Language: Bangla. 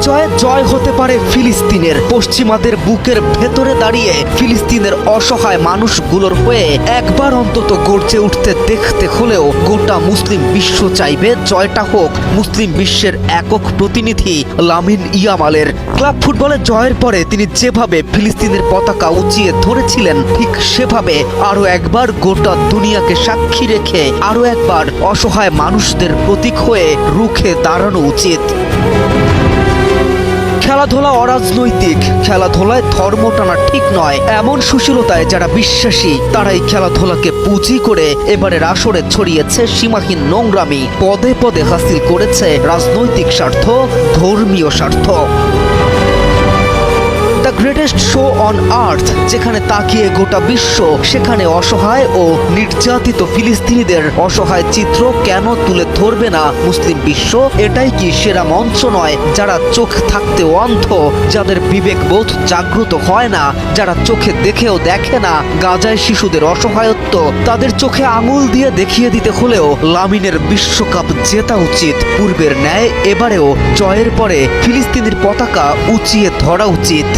বিপর্যয়ে জয় হতে পারে ফিলিস্তিনের। পশ্চিমাদের বুকের ভেতরে দাঁড়িয়ে ফিলিস্তিনের অসহায় মানুষগুলোর হয়ে একবার অন্তত গর্জে উঠতে দেখতে হলেও গোটা মুসলিম বিশ্ব চাইবে জয়টা হোক মুসলিম বিশ্বের একক প্রতিনিধি লামিন ইয়ামালের। ক্লাব ফুটবলে জয়ের পরে তিনি যেভাবে ফিলিস্তিনের পতাকা উঁচিয়ে ধরেছিলেন, ঠিক সেভাবে আরো একবার গোটা দুনিয়াকে সাক্ষী রেখে আরো একবার অসহায় মানুষদের প্রতীক হয়ে রুখে দাঁড়ানো উচিত। খেলাধুলা অরাজনৈতিক, খেলাধুলায় ধর্ম টানা ঠিক নয়, এমন সুশীলতায় যারা বিশ্বাসী তারাই খেলাধুলাকে পুঁজি করে এবারের আসরে ছড়িয়েছে সীমাহীন নোংরামি, পদে পদে হাসিল করেছে রাজনৈতিক স্বার্থ, ধর্মীয় স্বার্থ। The greatest show on earth, যেখানে তাকিয়ে গোটা বিশ্ব সেখানে অসহায় ও নির্যাতিত ফিলিস্তিনিদের অসহায় চিত্র কেন তুলে ধরবে না মুসলিম বিশ্ব? এটাই কি সেরা মঞ্চ নয়? যারা চোখ থাকতেও অন্ধ, যাদের বিবেকবোধ জাগ্রত হয় না, যারা চোখে দেখেও দেখে না গাজায় শিশুদের অসহায়ত্ব, তাদের চোখে আঙুল দিয়ে দেখিয়ে দিতে হলেও লামিনের বিশ্বকাপ জেতা উচিত। পূর্বের ন্যায় এবারেও জয়ের পরে ফিলিস্তিনের পতাকা উঁচিয়ে ধরা উচিত।